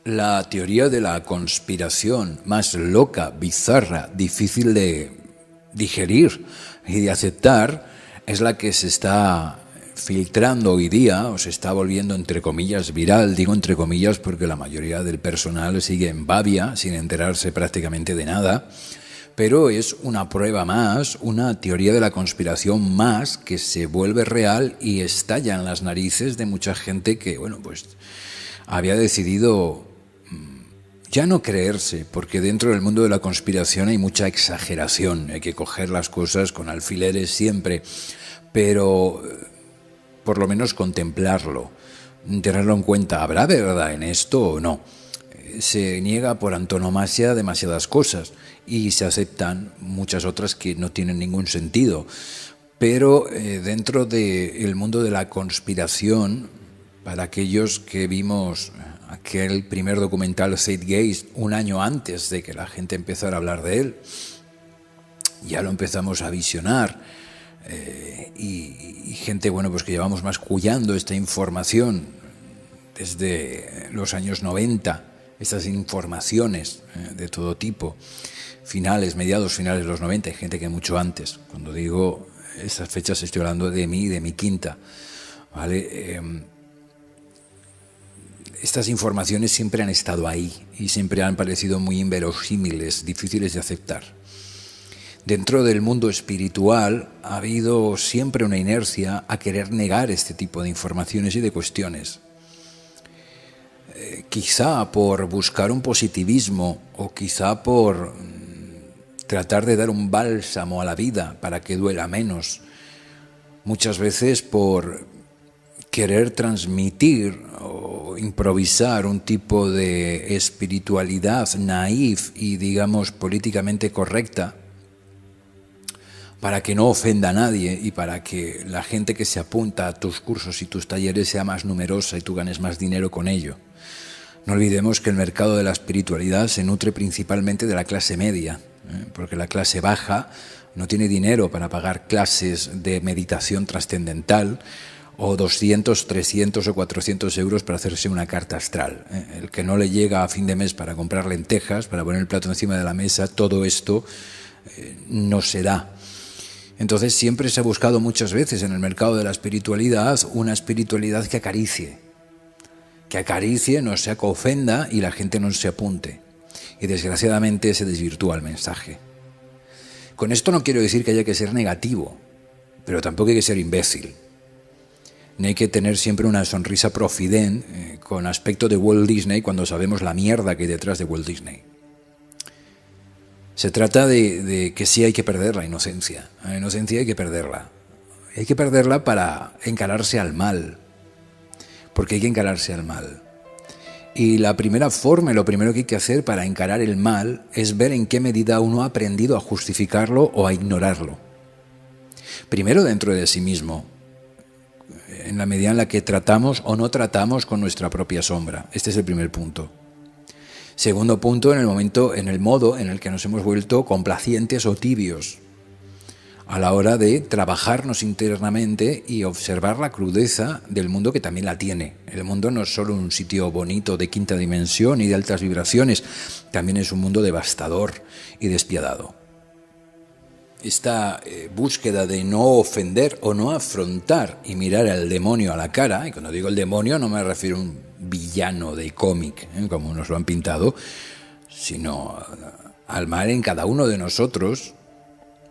La teoría de la conspiración más loca, bizarra, difícil de digerir y de aceptar es la que se está filtrando hoy día, o se está volviendo entre comillas viral. Digo entre comillas porque la mayoría del personal sigue en babia sin enterarse prácticamente de nada, pero es una prueba más, una teoría de la conspiración más que se vuelve real y estalla en las narices de mucha gente que, bueno, pues había decidido ya no creerse, porque dentro del mundo de la conspiración hay mucha exageración, hay que coger las cosas con alfileres siempre, pero por lo menos contemplarlo, tenerlo en cuenta. ¿Habrá verdad en esto o no? Se niega por antonomasia demasiadas cosas y se aceptan muchas otras que no tienen ningún sentido. Pero dentro del mundo de la conspiración, para aquellos que vimos aquel primer documental Zeitgeist un año antes de que la gente empezara a hablar de él, ya lo empezamos a visionar, y gente, bueno, pues que llevamos mascullando esta información desde los años 90, estas informaciones de todo tipo, mediados finales de los 90, hay gente que mucho antes. Cuando digo esas fechas estoy hablando de mí, de mi quinta, ¿vale? Estas informaciones siempre han estado ahí y siempre han parecido muy inverosímiles, difíciles de aceptar. Dentro del mundo espiritual ha habido siempre una inercia a querer negar este tipo de informaciones y de cuestiones. Quizá por buscar un positivismo o quizá por tratar de dar un bálsamo a la vida para que duela menos. Muchas veces por querer transmitir o improvisar un tipo de espiritualidad naif y, digamos, políticamente correcta para que no ofenda a nadie y para que la gente que se apunta a tus cursos y tus talleres sea más numerosa y tú ganes más dinero con ello. No olvidemos que el mercado de la espiritualidad se nutre principalmente de la clase media, porque la clase baja no tiene dinero para pagar clases de meditación trascendental o 200, 300 o 400 euros para hacerse una carta astral. El que no le llega a fin de mes para comprar lentejas, para poner el plato encima de la mesa, todo esto no se da. Entonces siempre se ha buscado muchas veces en el mercado de la espiritualidad una espiritualidad que acaricie, no sea que ofenda y la gente no se apunte. Y desgraciadamente se desvirtúa el mensaje. Con esto no quiero decir que haya que ser negativo, pero tampoco hay que ser imbécil. Ni hay que tener siempre una sonrisa profident con aspecto de Walt Disney cuando sabemos la mierda que hay detrás de Walt Disney. Se trata de que sí hay que perder la inocencia. La inocencia hay que perderla. Hay que perderla para encararse al mal. Porque hay que encararse al mal. Y la primera forma y lo primero que hay que hacer para encarar el mal es ver en qué medida uno ha aprendido a justificarlo o a ignorarlo. Primero dentro de sí mismo, en la medida en la que tratamos o no tratamos con nuestra propia sombra. Este es el primer punto. Segundo punto, en el modo en el que nos hemos vuelto complacientes o tibios a la hora de trabajarnos internamente y observar la crudeza del mundo, que también la tiene. El mundo no es solo un sitio bonito de quinta dimensión y de altas vibraciones, también es un mundo devastador y despiadado. Esta búsqueda de no ofender o no afrontar y mirar al demonio a la cara, y cuando digo el demonio no me refiero a un villano de cómic, como nos lo han pintado, sino al mal en cada uno de nosotros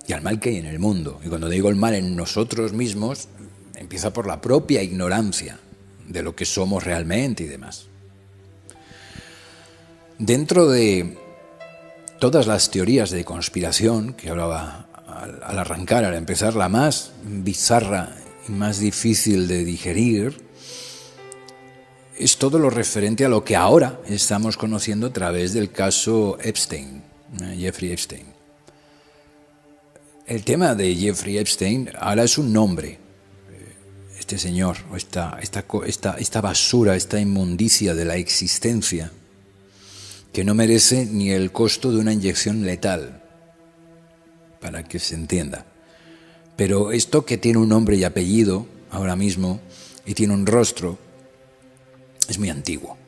y al mal que hay en el mundo. Y cuando digo el mal en nosotros mismos, empieza por la propia ignorancia de lo que somos realmente y demás. Dentro de todas las teorías de conspiración que hablaba al arrancar, al empezar, la más bizarra y más difícil de digerir es todo lo referente a lo que ahora estamos conociendo a través del caso Epstein, Jeffrey Epstein. El tema de Jeffrey Epstein ahora es un nombre. Este señor, o esta basura, esta inmundicia de la existencia, que no merece ni el costo de una inyección letal, para que se entienda. Pero esto que tiene un nombre y apellido ahora mismo y tiene un rostro, es muy antiguo.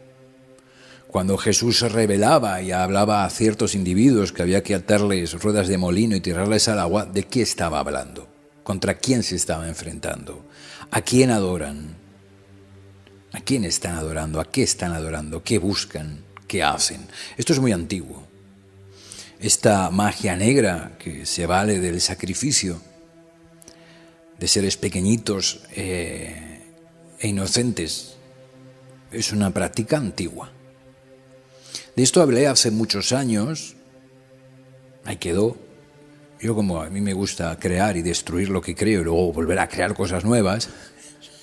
Cuando Jesús se revelaba y hablaba a ciertos individuos que había que atarles ruedas de molino y tirarles al agua, ¿de qué estaba hablando? ¿Contra quién se estaba enfrentando? ¿A quién adoran? ¿A quién están adorando? ¿A qué están adorando? ¿Qué buscan? ¿Qué hacen? Esto es muy antiguo. Esta magia negra que se vale del sacrificio de seres pequeñitos e inocentes es una práctica antigua. De esto hablé hace muchos años, ahí quedó. Yo, como a mí me gusta crear y destruir lo que creo y luego volver a crear cosas nuevas,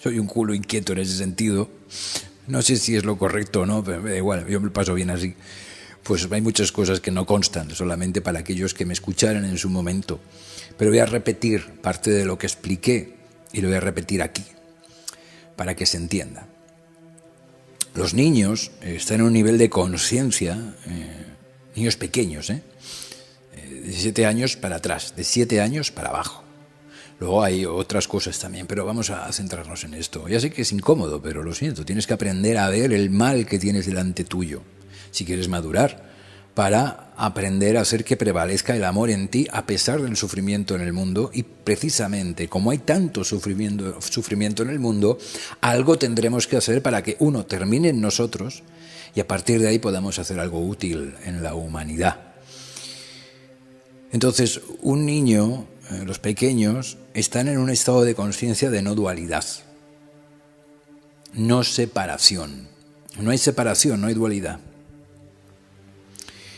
soy un culo inquieto en ese sentido. No sé si es lo correcto o no, pero me da igual, yo me paso bien así. Pues hay muchas cosas que no constan, solamente para aquellos que me escucharan en su momento. Pero voy a repetir parte de lo que expliqué y lo voy a repetir aquí, para que se entienda. Los niños están en un nivel de conciencia, niños pequeños, de 7 años para atrás, de 7 años para abajo. Luego hay otras cosas también, pero vamos a centrarnos en esto. Ya sé que es incómodo, pero lo siento, tienes que aprender a ver el mal que tienes delante tuyo, si quieres madurar, para aprender a hacer que prevalezca el amor en ti a pesar del sufrimiento en el mundo. Y precisamente como hay tanto sufrimiento en el mundo, algo tendremos que hacer para que uno termine en nosotros y a partir de ahí podamos hacer algo útil en la humanidad. Entonces, un niño, los pequeños, están en un estado de conciencia de no dualidad, no separación. No hay separación, no hay dualidad.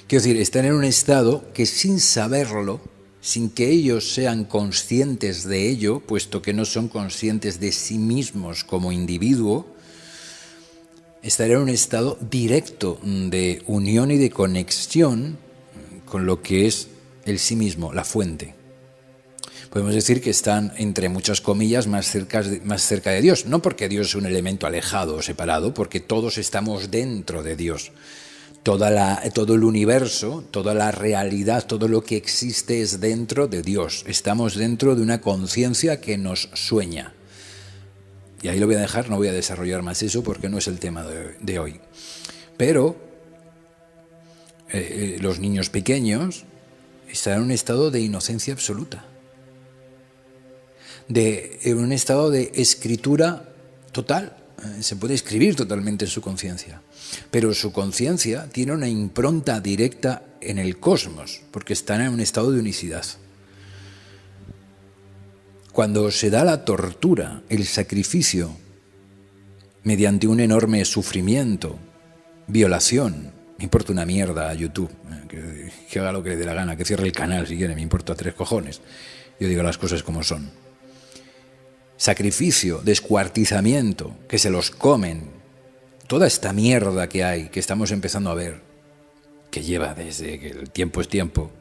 Quiero decir, están en un estado que sin saberlo, sin que ellos sean conscientes de ello, puesto que no son conscientes de sí mismos como individuo, están en un estado directo de unión y de conexión con lo que es el sí mismo, la fuente. Podemos decir que están, entre muchas comillas, más cerca de Dios. No porque Dios es un elemento alejado o separado, porque todos estamos dentro de Dios. Todo el universo, toda la realidad, todo lo que existe es dentro de Dios. Estamos dentro de una conciencia que nos sueña. Y ahí lo voy a dejar, no voy a desarrollar más eso porque no es el tema de hoy. Pero los niños pequeños están en un estado de inocencia absoluta, en un estado de escritura total. Se puede escribir totalmente en su conciencia, pero su conciencia tiene una impronta directa en el cosmos, porque están en un estado de unicidad. Cuando se da la tortura, el sacrificio, mediante un enorme sufrimiento, violación, me importa una mierda a YouTube, que haga lo que le dé la gana, que cierre el canal si quiere, me importa 3 cojones. Yo digo las cosas como son. Sacrificio, descuartizamiento, que se los comen, toda esta mierda que hay, que estamos empezando a ver, que lleva desde que el tiempo es tiempo.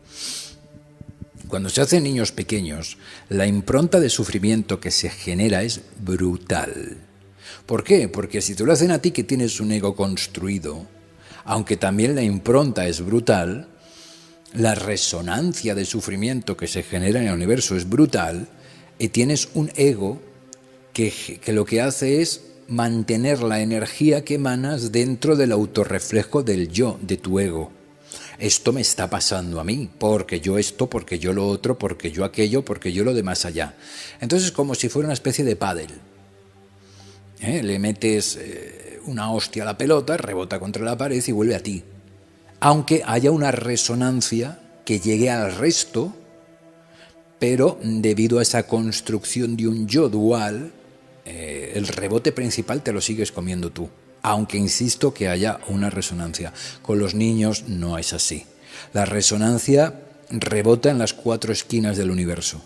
Cuando se hacen niños pequeños, la impronta de sufrimiento que se genera es brutal. ¿Por qué? Porque si te lo hacen a ti que tienes un ego construido, aunque también la impronta es brutal, la resonancia de sufrimiento que se genera en el universo es brutal, y tienes un ego que lo que hace es mantener la energía que emanas dentro del autorreflejo del yo, de tu ego. Esto me está pasando a mí, porque yo esto, porque yo lo otro, porque yo aquello, porque yo lo de más allá. Entonces es como si fuera una especie de pádel. Le metes una hostia a la pelota, rebota contra la pared y vuelve a ti. Aunque haya una resonancia que llegue al resto, pero debido a esa construcción de un yo dual, el rebote principal te lo sigues comiendo tú, aunque insisto que haya una resonancia. Con los niños no es así. La resonancia rebota en las 4 esquinas del universo.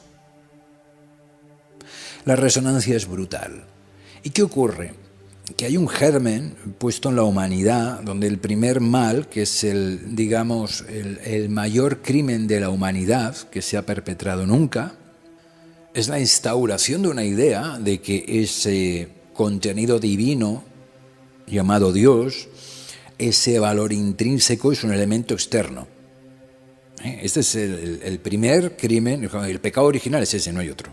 La resonancia es brutal. ¿Y qué ocurre? Que hay un germen puesto en la humanidad donde el primer mal, que es el mayor crimen de la humanidad que se ha perpetrado nunca, es la instauración de una idea de que ese contenido divino llamado Dios, ese valor intrínseco es un elemento externo. Este es el primer crimen, el pecado original es ese, no hay otro.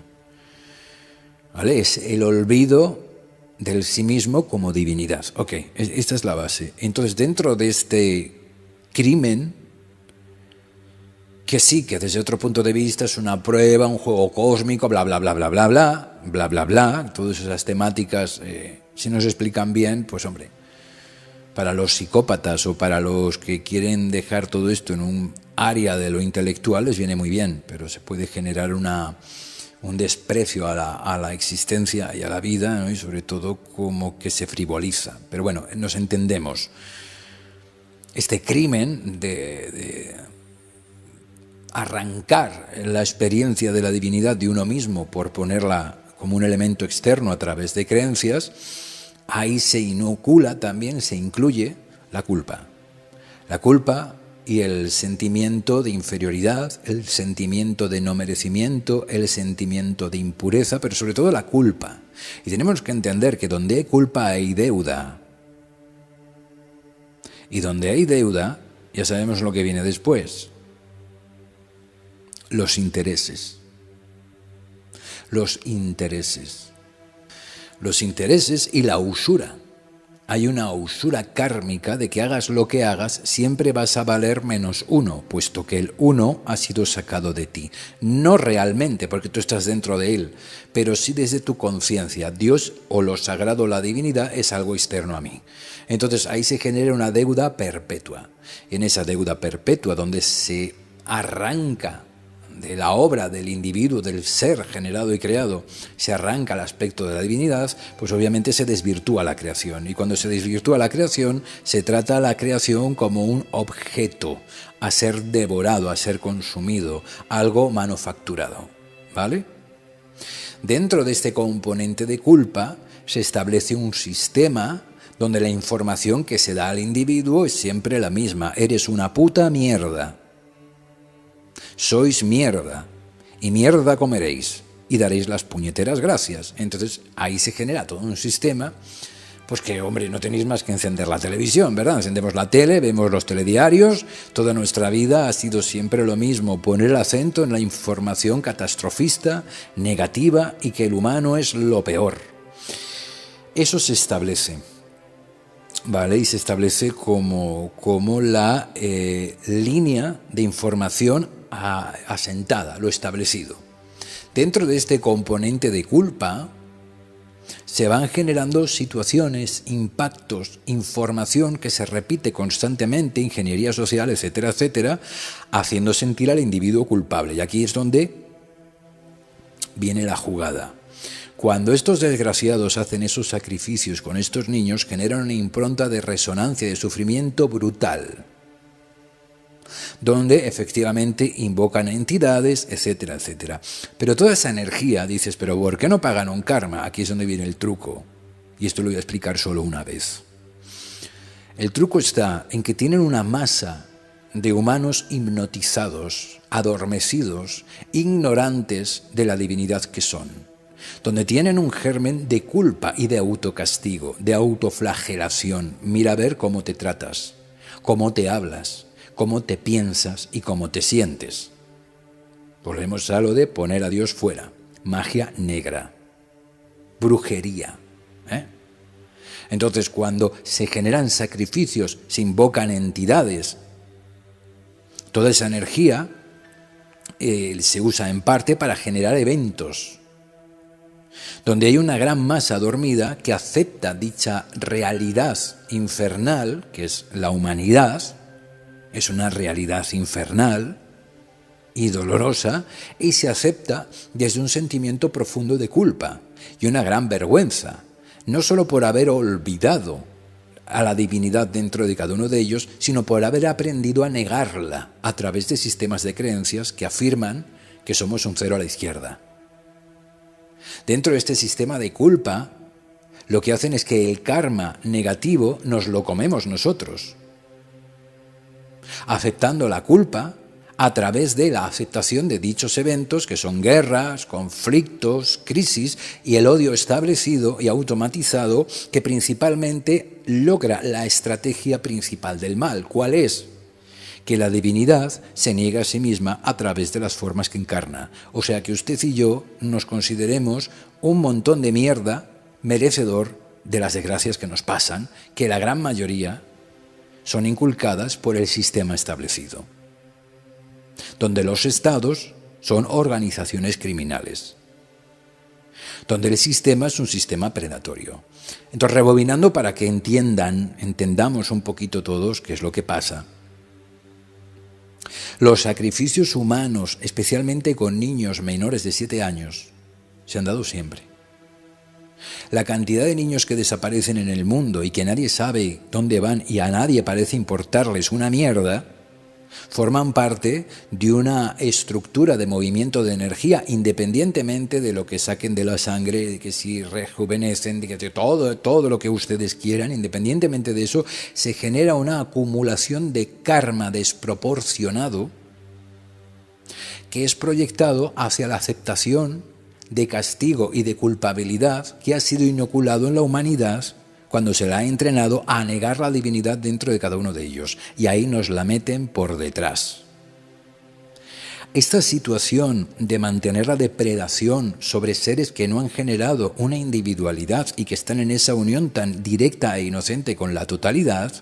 ¿Vale? Es el olvido del sí mismo como divinidad. Ok, esta es la base. Entonces, dentro de este crimen, que sí, que desde otro punto de vista es una prueba, un juego cósmico, bla, bla, bla, bla, bla, bla, bla, bla, bla, todas esas temáticas, si nos explican bien, pues hombre, para los psicópatas o para los que quieren dejar todo esto en un área de lo intelectual les viene muy bien, pero se puede generar un desprecio a la existencia y a la vida, ¿no? Y sobre todo como que se frivoliza. Pero bueno, nos entendemos. Este crimen de arrancar la experiencia de la divinidad de uno mismo por ponerla como un elemento externo a través de creencias, ahí se inocula también, se incluye la culpa. La culpa y el sentimiento de inferioridad, el sentimiento de no merecimiento, el sentimiento de impureza, pero sobre todo la culpa. Y tenemos que entender que donde hay culpa hay deuda. Y donde hay deuda, ya sabemos lo que viene después. Los intereses. Los intereses. Los intereses y la usura. Hay una usura kármica de que hagas lo que hagas, siempre vas a valer menos uno, puesto que el uno ha sido sacado de ti. No realmente, porque tú estás dentro de él, pero sí desde tu conciencia. Dios o lo sagrado, la divinidad, es algo externo a mí. Entonces ahí se genera una deuda perpetua. En esa deuda perpetua, donde se arranca de la obra del individuo, del ser generado y creado, se arranca el aspecto de la divinidad, pues obviamente se desvirtúa la creación. Y cuando se desvirtúa la creación, se trata a la creación como un objeto a ser devorado, a ser consumido, algo manufacturado. ¿Vale? Dentro de este componente de culpa se establece un sistema donde la información que se da al individuo es siempre la misma. Eres una puta mierda. Sois mierda, y mierda comeréis, y daréis las puñeteras gracias. Entonces ahí se genera todo un sistema, pues que, hombre, no tenéis más que encender la televisión, ¿verdad? Encendemos la tele, vemos los telediarios, toda nuestra vida ha sido siempre lo mismo, poner el acento en la información catastrofista, negativa, y que el humano es lo peor. Eso se establece, ¿vale? Y se establece como la línea de información asentada, lo establecido. Dentro de este componente de culpa se van generando situaciones, impactos, información que se repite constantemente, ingeniería social, etcétera, etcétera, haciendo sentir al individuo culpable. Y aquí es donde viene la jugada. Cuando estos desgraciados hacen esos sacrificios con estos niños, generan una impronta de resonancia, de sufrimiento brutal, donde efectivamente invocan entidades, etcétera, etcétera. Pero toda esa energía, dices, ¿pero por qué no pagan un karma? Aquí es donde viene el truco. Y esto lo voy a explicar solo una vez. El truco está en que tienen una masa de humanos hipnotizados, adormecidos, ignorantes de la divinidad que son, donde tienen un germen de culpa y de autocastigo, de autoflagelación. Mira a ver cómo te tratas, cómo te hablas, cómo te piensas y cómo te sientes. Volvemos a lo de poner a Dios fuera. Magia negra. Brujería. Entonces, cuando se generan sacrificios, se invocan entidades, toda esa energía se usa en parte para generar eventos, donde hay una gran masa dormida que acepta dicha realidad infernal, que es la humanidad. Es una realidad infernal y dolorosa, y se acepta desde un sentimiento profundo de culpa y una gran vergüenza, no solo por haber olvidado a la divinidad dentro de cada uno de ellos, sino por haber aprendido a negarla a través de sistemas de creencias que afirman que somos un cero a la izquierda. Dentro de este sistema de culpa, lo que hacen es que el karma negativo nos lo comemos nosotros, aceptando la culpa a través de la aceptación de dichos eventos que son guerras, conflictos, crisis y el odio establecido y automatizado que principalmente logra la estrategia principal del mal. ¿Cuál es? Que la divinidad se niega a sí misma a través de las formas que encarna. O sea que usted y yo nos consideremos un montón de mierda merecedor de las desgracias que nos pasan, que la gran mayoría son inculcadas por el sistema establecido, donde los estados son organizaciones criminales, donde el sistema es un sistema predatorio. Entonces, rebobinando para que entendamos un poquito todos qué es lo que pasa. Los sacrificios humanos, especialmente con niños menores de 7 años, se han dado siempre. La cantidad de niños que desaparecen en el mundo y que nadie sabe dónde van y a nadie parece importarles una mierda, forman parte de una estructura de movimiento de energía, independientemente de lo que saquen de la sangre, de que si rejuvenecen, de que todo lo que ustedes quieran, independientemente de eso, se genera una acumulación de karma desproporcionado que es proyectado hacia la aceptación de castigo y de culpabilidad que ha sido inoculado en la humanidad cuando se la ha entrenado a negar la divinidad dentro de cada uno de ellos. Y ahí nos la meten por detrás. Esta situación de mantener la depredación sobre seres que no han generado una individualidad y que están en esa unión tan directa e inocente con la totalidad,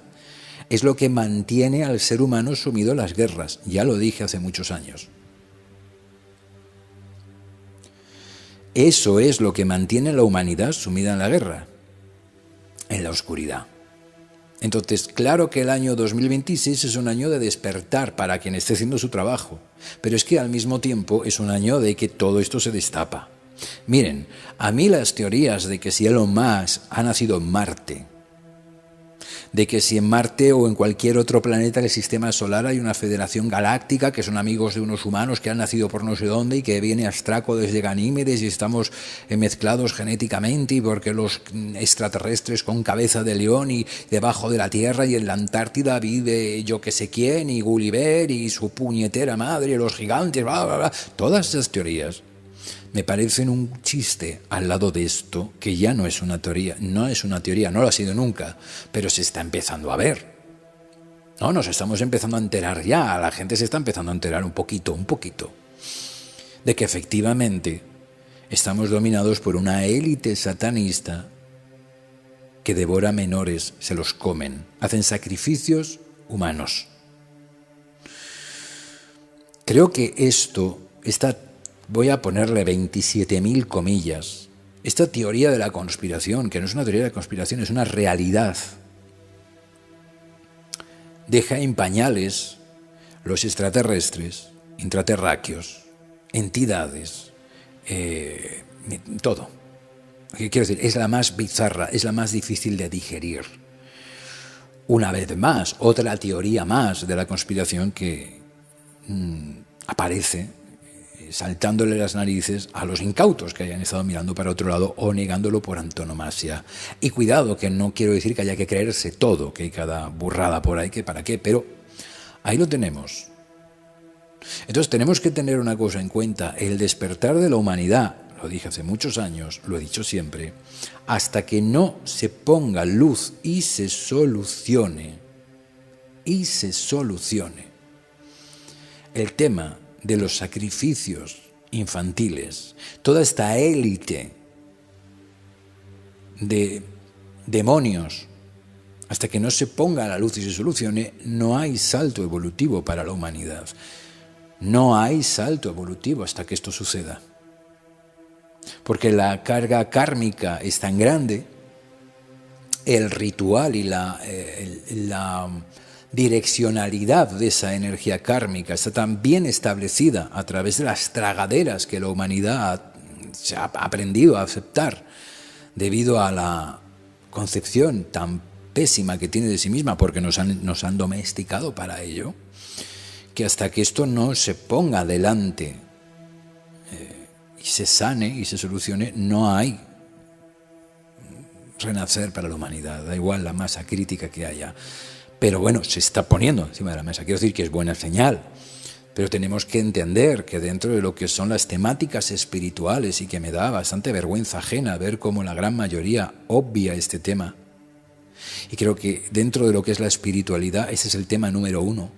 es lo que mantiene al ser humano sumido en las guerras. Ya lo dije hace muchos años. Eso es lo que mantiene a la humanidad sumida en la guerra, en la oscuridad. Entonces, claro que el año 2026 es un año de despertar para quien esté haciendo su trabajo, pero es que al mismo tiempo es un año de que todo esto se destapa. Miren, a mí las teorías de que si Elon Musk ha nacido en Marte, de que si en Marte o en cualquier otro planeta del sistema solar hay una federación galáctica que son amigos de unos humanos que han nacido por no sé dónde y que viene Astraco desde Ganímedes y estamos mezclados genéticamente y porque los extraterrestres con cabeza de león y debajo de la Tierra y en la Antártida vive yo que sé quién y Gulliver y su puñetera madre, los gigantes, bla, bla, bla. Todas esas teorías me parecen un chiste al lado de esto, que ya no es una teoría, no lo ha sido nunca, pero se está empezando a ver. No, nos estamos empezando a enterar ya, la gente se está empezando a enterar un poquito, de que efectivamente estamos dominados por una élite satanista que devora menores, se los comen, hacen sacrificios humanos. Creo que voy a ponerle 27.000 comillas. Esta teoría de la conspiración, que no es una teoría de la conspiración, es una realidad, deja en pañales los extraterrestres, intraterráqueos, entidades, todo. Quiero decir, es la más bizarra, es la más difícil de digerir. Una vez más, otra teoría más de la conspiración que aparece saltándole las narices a los incautos que hayan estado mirando para otro lado o negándolo por antonomasia. Y cuidado, que no quiero decir que haya que creerse todo, que hay cada burrada por ahí, que para qué, pero ahí lo tenemos. Entonces tenemos que tener una cosa en cuenta, el despertar de la humanidad, lo dije hace muchos años, lo he dicho siempre, hasta que no se ponga luz y se solucione el tema de los sacrificios infantiles, toda esta élite de demonios, hasta que no se ponga a la luz y se solucione, no hay salto evolutivo para la humanidad. No hay salto evolutivo hasta que esto suceda. Porque la carga kármica es tan grande, el ritual y la direccionalidad de esa energía kármica está tan bien establecida a través de las tragaderas que la humanidad se ha aprendido a aceptar debido a la concepción tan pésima que tiene de sí misma, porque nos han domesticado para ello, que hasta que esto no se ponga delante y se sane y se solucione, no hay renacer para la humanidad, da igual la masa crítica que haya. Pero bueno, se está poniendo encima de la mesa. Quiero decir que es buena señal. Pero tenemos que entender que dentro de lo que son las temáticas espirituales, y que me da bastante vergüenza ajena ver cómo la gran mayoría obvia este tema, y creo que dentro de lo que es la espiritualidad, ese es el tema número uno.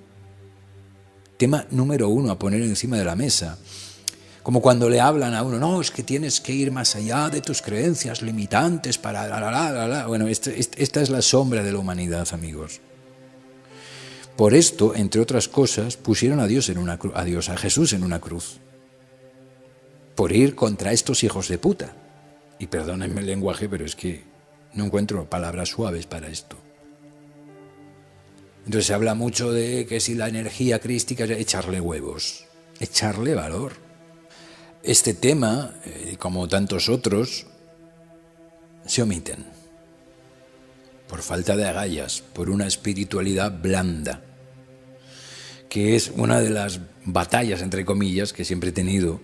Tema número uno a poner encima de la mesa. Como cuando le hablan a uno, no, es que tienes que ir más allá de tus creencias limitantes para... Bueno, esta es la sombra de la humanidad, amigos. Por esto, entre otras cosas, pusieron a Jesús en una cruz. Por ir contra estos hijos de puta. Y perdónenme el lenguaje, pero es que no encuentro palabras suaves para esto. Entonces se habla mucho de que si la energía crística es echarle huevos, echarle valor. Este tema, como tantos otros, se omiten. Por falta de agallas, por una espiritualidad blanda, que es una de las batallas, entre comillas, que siempre he tenido.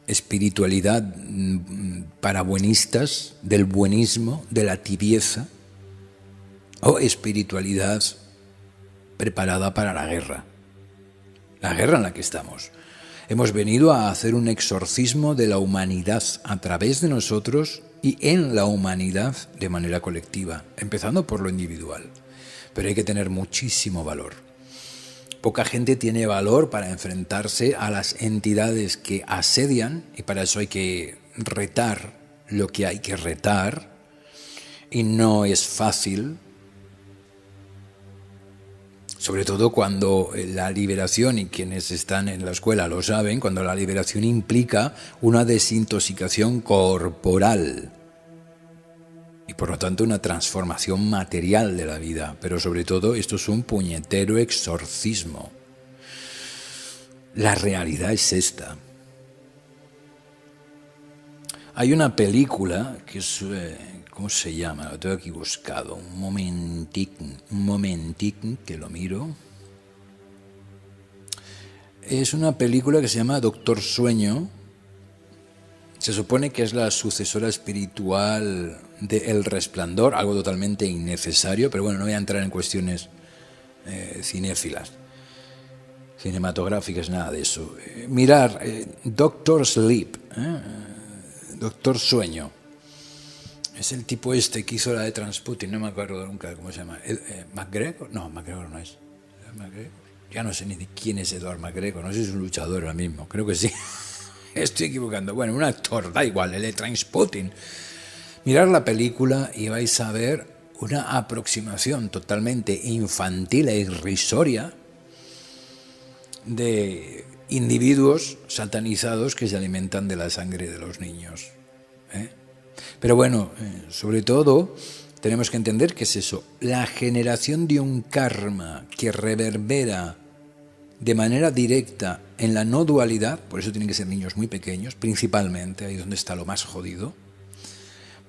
Espiritualidad para buenistas, del buenismo, de la tibieza, o espiritualidad preparada para la guerra en la que estamos. Hemos venido a hacer un exorcismo de la humanidad a través de nosotros y en la humanidad de manera colectiva, empezando por lo individual. Pero hay que tener muchísimo valor. Poca gente tiene valor para enfrentarse a las entidades que asedian, y para eso hay que retar lo que hay que retar, y no es fácil, sobre todo cuando la liberación, y quienes están en la escuela lo saben, cuando la liberación implica una desintoxicación corporal y por lo tanto una transformación material de la vida, pero sobre todo esto es un puñetero exorcismo. La realidad es esta. Hay una película que es, ¿cómo se llama? Lo tengo aquí buscado, un momentic que lo miro. Es una película que se llama Doctor Sueño. Se supone que es la sucesora espiritual de El Resplandor, algo totalmente innecesario, pero bueno, no voy a entrar en cuestiones cinéfilas, cinematográficas, nada de eso. Mirar, Doctor Sleep, Doctor Sueño, es el tipo este que hizo la de Transputin, no me acuerdo nunca cómo se llama, ¿McGregor? No, McGregor no es. ¿McGregor? Ya no sé ni de quién es Edward McGregor, no sé si es un luchador ahora mismo, creo que sí. Estoy equivocando. Bueno, un actor, da igual, el de Trainspotting. Mirar la película y vais a ver una aproximación totalmente infantil e irrisoria de individuos satanizados que se alimentan de la sangre de los niños. Pero bueno, sobre todo tenemos que entender qué es eso. La generación de un karma que reverbera de manera directa en la no dualidad, por eso tienen que ser niños muy pequeños, principalmente, ahí es donde está lo más jodido,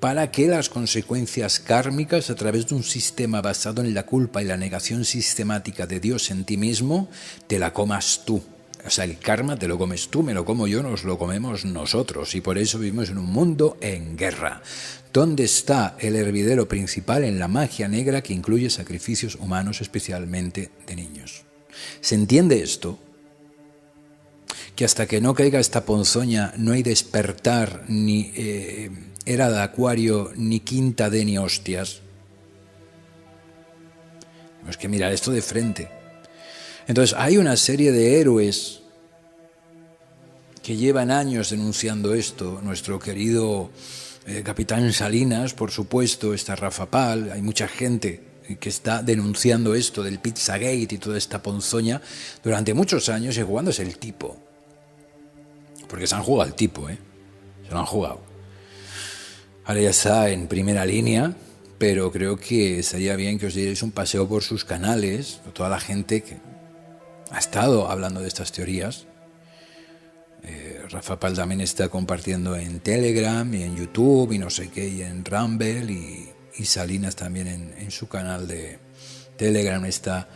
para que las consecuencias kármicas a través de un sistema basado en la culpa y la negación sistemática de Dios en ti mismo, te la comas tú. O sea, el karma te lo comes tú, me lo como yo, nos lo comemos nosotros, y por eso vivimos en un mundo en guerra. ¿Dónde está el hervidero principal? En la magia negra que incluye sacrificios humanos, especialmente de niños. ¿Se entiende esto? Que hasta que no caiga esta ponzoña no hay despertar, ni era de acuario, ni quinta de ni hostias. Tenemos que mirar esto de frente. Entonces hay una serie de héroes que llevan años denunciando esto. Nuestro querido capitán Salinas, por supuesto, está Rafa Pal, hay mucha gente que está denunciando esto del Pizzagate y toda esta ponzoña durante muchos años y jugándose el tipo. Porque se han jugado el tipo, se lo han jugado. Ahora ya está en primera línea, pero creo que estaría bien que os dierais un paseo por sus canales, toda la gente que ha estado hablando de estas teorías. Rafa Pal también está compartiendo en Telegram y en YouTube y no sé qué, y en Rumble, y Salinas también en su canal de Telegram está.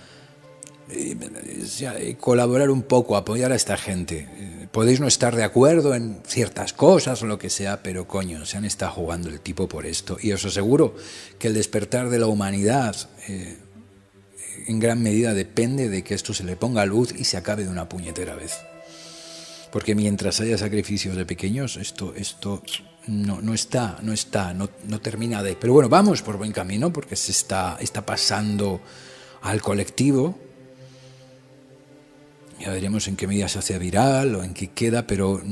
Colaborar un poco, apoyar a esta gente. Podéis no estar de acuerdo en ciertas cosas o lo que sea, pero coño, se han estado jugando el tipo por esto. Y os aseguro que el despertar de la humanidad en gran medida depende de que esto se le ponga luz y se acabe de una puñetera vez. Porque mientras haya sacrificios de pequeños, esto no termina de... Pero bueno, vamos por buen camino porque se está pasando al colectivo. Ya veremos en qué medida se hace viral o en qué queda, pero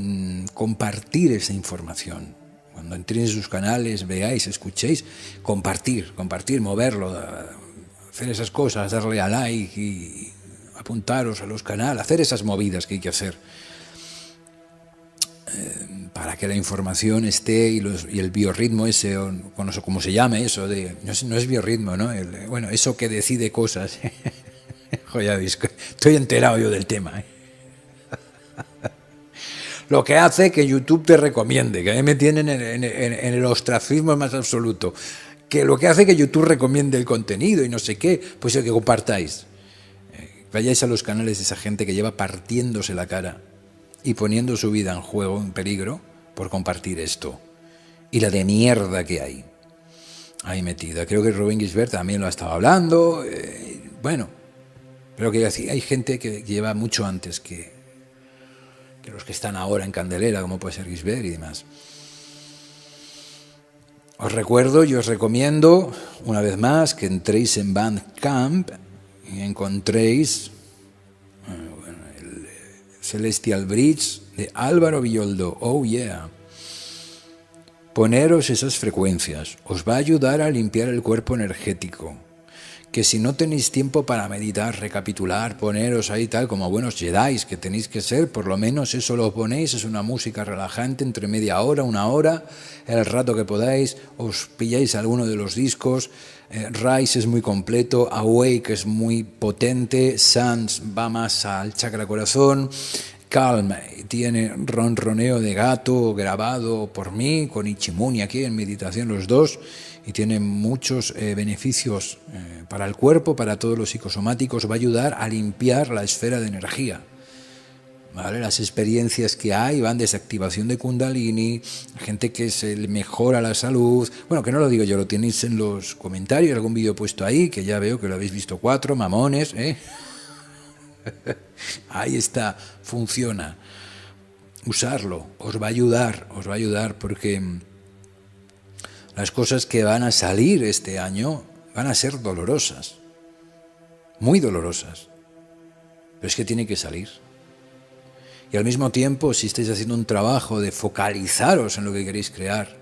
compartir esa información. Cuando entréis en sus canales, veáis, escuchéis, compartir, moverlo, hacer esas cosas, darle a like y apuntaros a los canales, hacer esas movidas que hay que hacer para que la información esté y el biorritmo ese, o no sé cómo se llame eso, no es biorritmo, ¿no? Bueno, eso que decide cosas. Joder, estoy enterado yo del tema. Lo que hace que YouTube te recomiende, que a mí me tienen en el ostracismo más absoluto, que lo que hace que YouTube recomiende el contenido y no sé qué, pues es que compartáis. Vayáis a los canales de esa gente que lleva partiéndose la cara y poniendo su vida en juego, en peligro, por compartir esto. Y la de mierda que hay ahí metida. Creo que Rubén Gisbert también lo ha estado hablando. Bueno, pero que hay gente que lleva mucho antes que los que están ahora en Candelera, como puede ser Gisbert y demás. Os recuerdo y os recomiendo, una vez más, que entréis en Bandcamp y encontréis el Celestial Bridge de Álvaro Villoldo. Oh yeah. Poneros esas frecuencias. Os va a ayudar a limpiar el cuerpo energético. Que si no tenéis tiempo para meditar, recapitular, poneros ahí tal como buenos Jedis que tenéis que ser, por lo menos eso lo ponéis, es una música relajante entre media hora, una hora, el rato que podáis, os pilláis alguno de los discos. Rise es muy completo, Awake es muy potente, Suns va más al chakra corazón, Calm tiene ronroneo de gato grabado por mí, con Ichimuni aquí en meditación los dos, y tiene muchos beneficios para el cuerpo, para todos los psicosomáticos. Va a ayudar a limpiar la esfera de energía. ¿Vale? Las experiencias que hay van desde activación de Kundalini, gente que se le mejora la salud. Bueno, que no lo digo yo, lo tenéis en los comentarios, algún vídeo puesto ahí, que ya veo que lo habéis visto 4, mamones, ¿eh? Ahí está, funciona. Usarlo, os va a ayudar porque las cosas que van a salir este año van a ser dolorosas, muy dolorosas, pero es que tiene que salir. Y al mismo tiempo, si estáis haciendo un trabajo de focalizaros en lo que queréis crear,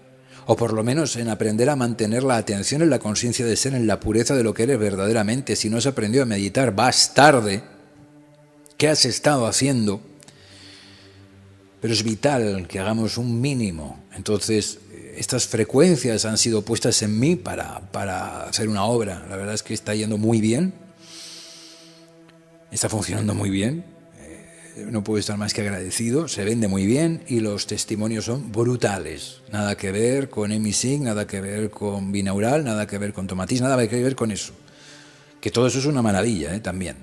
o por lo menos en aprender a mantener la atención en la conciencia de ser, en la pureza de lo que eres verdaderamente, si no has aprendido a meditar, vas tarde. ¿Qué has estado haciendo? Pero es vital que hagamos un mínimo. Entonces, estas frecuencias han sido puestas en mí para hacer una obra. La verdad es que está yendo muy bien. Está funcionando muy bien. No puedo estar más que agradecido. Se vende muy bien y los testimonios son brutales. Nada que ver con Emisig, nada que ver con Binaural, nada que ver con Tomatis, nada que ver con eso. Que todo eso es una maravilla, también.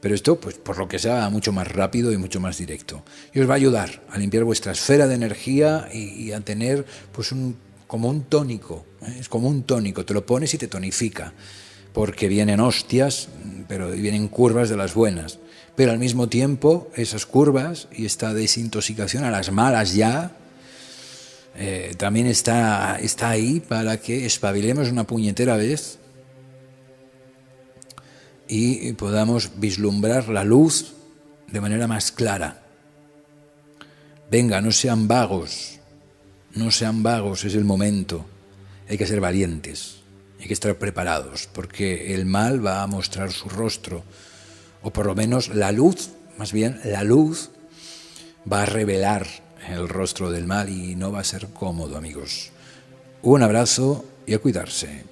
Pero esto, pues por lo que sea, mucho más rápido y mucho más directo. Y os va a ayudar a limpiar vuestra esfera de energía y a tener pues como un tónico. Es como un tónico, te lo pones y te tonifica. Porque vienen hostias, pero vienen curvas de las buenas. Pero al mismo tiempo, esas curvas y esta desintoxicación a las malas ya, también está ahí para que espabilemos una puñetera vez y podamos vislumbrar la luz de manera más clara. Venga, no sean vagos, es el momento. Hay que ser valientes, hay que estar preparados, porque el mal va a mostrar su rostro, o por lo menos la luz, más bien la luz, va a revelar el rostro del mal y no va a ser cómodo, amigos. Un abrazo y a cuidarse.